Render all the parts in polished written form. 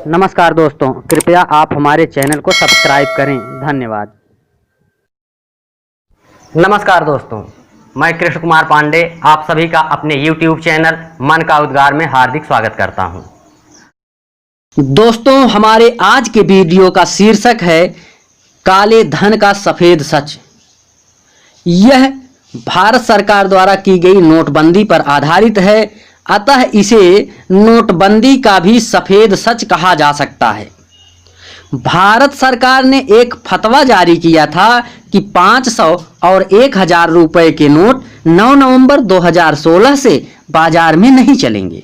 नमस्कार दोस्तों, कृपया आप हमारे चैनल को सब्सक्राइब करें। धन्यवाद। नमस्कार दोस्तों, मैं कृष्ण कुमार पांडे आप सभी का अपने YouTube चैनल मन का उद्गार में हार्दिक स्वागत करता हूं। दोस्तों, हमारे आज के वीडियो का शीर्षक है काले धन का सफेद सच। यह भारत सरकार द्वारा की गई नोटबंदी पर आधारित है, अतः इसे नोटबंदी का भी सफेद सच कहा जा सकता है। भारत सरकार ने एक फतवा जारी किया था कि 500 और 1000 रुपए के नोट 9 नवंबर 2016 से बाजार में नहीं चलेंगे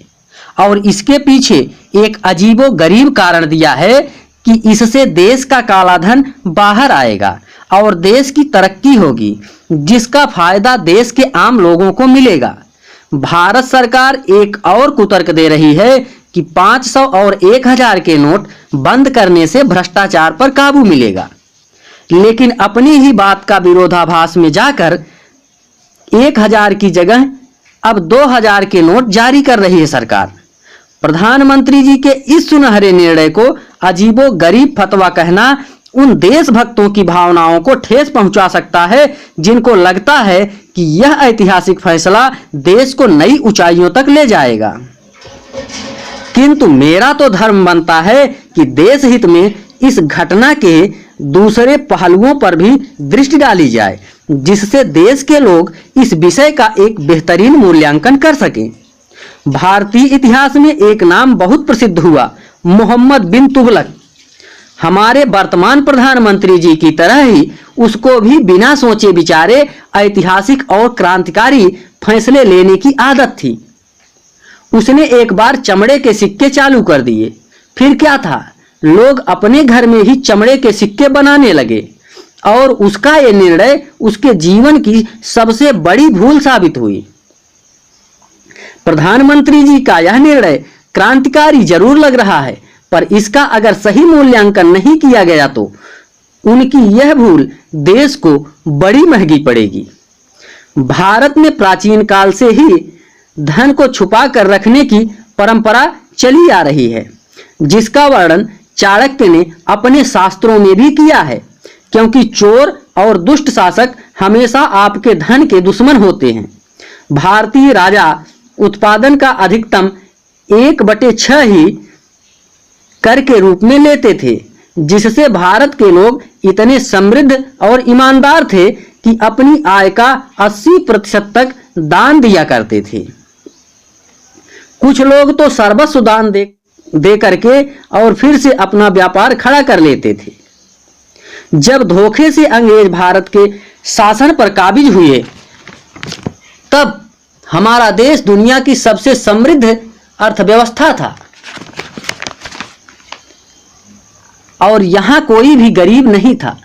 और इसके पीछे एक अजीबो गरीब कारण दिया है कि इससे देश का काला धन बाहर आएगा और देश की तरक्की होगी, जिसका फायदा देश के आम लोगों को मिलेगा। भारत सरकार एक और कुतर्क दे रही है कि 500 और 1000 के नोट बंद करने से भ्रष्टाचार पर काबू मिलेगा, लेकिन अपनी ही बात का विरोधाभास में जाकर 1000 की जगह अब 2000 के नोट जारी कर रही है सरकार। प्रधानमंत्री जी के इस सुनहरे निर्णय को अजीबो गरीब फतवा कहना उन देशभक्तों की भावनाओं को ठेस पहुंचा सकता है जिनको लगता है कि यह ऐतिहासिक फैसला देश को नई ऊंचाइयों तक ले जाएगा। किंतु मेरा तो धर्म बनता है कि देश हित में इस घटना के दूसरे पहलुओं पर भी दृष्टि डाली जाए, जिससे देश के लोग इस विषय का एक बेहतरीन मूल्यांकन कर सकें। भारतीय इतिहास में एक नाम बहुत प्रसिद्ध हुआ, मोहम्मद बिन तुगलक। हमारे वर्तमान प्रधानमंत्री जी की तरह ही उसको भी बिना सोचे विचारे ऐतिहासिक और क्रांतिकारी फैसले लेने की आदत थी। उसने एक बार चमड़े के सिक्के चालू कर दिए। फिर क्या था, लोग अपने घर में ही चमड़े के सिक्के बनाने लगे और उसका यह निर्णय उसके जीवन की सबसे बड़ी भूल साबित हुई। प्रधानमंत्री जी का यह निर्णय क्रांतिकारी जरूर लग रहा है, पर इसका अगर सही मूल्यांकन नहीं किया गया तो उनकी यह भूल देश को बड़ी महंगी पड़ेगी। भारत में प्राचीन काल से ही धन को छुपा कर रखने की परंपरा चली आ रही है, जिसका वर्णन चाणक्य ने अपने शास्त्रों में भी किया है, क्योंकि चोर और दुष्ट शासक हमेशा आपके धन के दुश्मन होते हैं। भारतीय राजा उत्पादन का अधिकतम 1/6 ही कर के रूप में लेते थे, जिससे भारत के लोग इतने समृद्ध और ईमानदार थे कि अपनी आय का 80% तक दान दिया करते थे। कुछ लोग तो सर्वस्व दान दे करके और फिर से अपना व्यापार खड़ा कर लेते थे। जब धोखे से अंग्रेज भारत के शासन पर काबिज हुए, तब हमारा देश दुनिया की सबसे समृद्ध अर्थव्यवस्था था और यहां कोई भी गरीब नहीं था,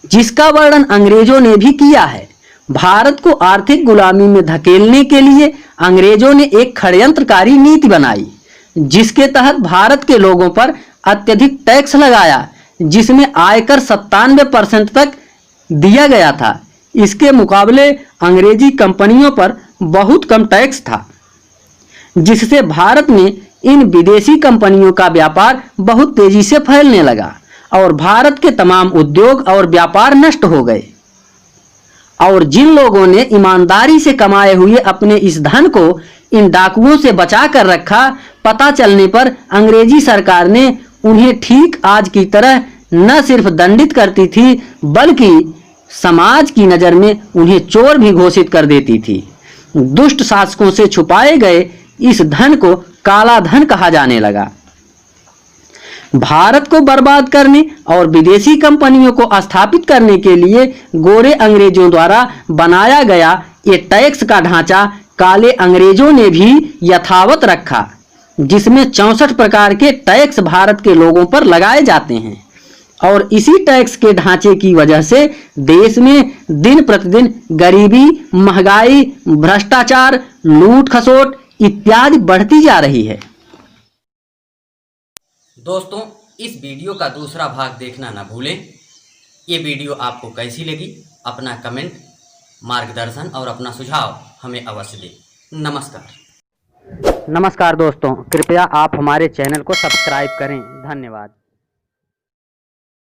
जिसका वर्णन अंग्रेजों ने भी किया है। भारत को आर्थिक गुलामी में धकेलने के लिए अंग्रेजों ने एक षड्यंत्रकारी नीति बनाई, जिसके तहत भारत के लोगों पर अत्यधिक टैक्स लगाया, जिसमें आयकर 97% तक दिया गया था। इसके मुकाबले अंग्रेजी कंपनियों पर बहुत कम टैक्स था, जिससे भारत में इन विदेशी कंपनियों का व्यापार बहुत तेजी से फैलने लगा और भारत के तमाम उद्योग और व्यापार नष्ट हो गए। और जिन लोगों ने ईमानदारी से कमाए हुए अपने इस धन को इन डाकुओं से बचा कर रखा, पता चलने पर अंग्रेजी सरकार ने उन्हें ठीक आज की तरह न सिर्फ दंडित करती थी, बल्कि समाज की नजर में उन्हें चोर भी घोषित कर देती थी। दुष्ट शासकों से छुपाए गए इस धन को काला धन कहा जाने लगा। भारत को बर्बाद करने और विदेशी कंपनियों को स्थापित करने के लिए गोरे अंग्रेजों द्वारा बनाया गया ये टैक्स का ढांचा काले अंग्रेजों ने भी यथावत रखा, जिसमें 64 प्रकार के टैक्स भारत के लोगों पर लगाए जाते हैं। और इसी टैक्स के ढांचे की वजह से देश में दिन प्रतिदिन गरीबी, महंगाई, भ्रष्टाचार, लूट खसोट इत्यादि बढ़ती जा रही है। दोस्तों, इस वीडियो का दूसरा भाग देखना न भूलें। ये वीडियो आपको कैसी लगी, अपना कमेंट, मार्गदर्शन और अपना सुझाव हमें अवश्य दें। नमस्कार। नमस्कार दोस्तों, कृपया आप हमारे चैनल को सब्सक्राइब करें। धन्यवाद।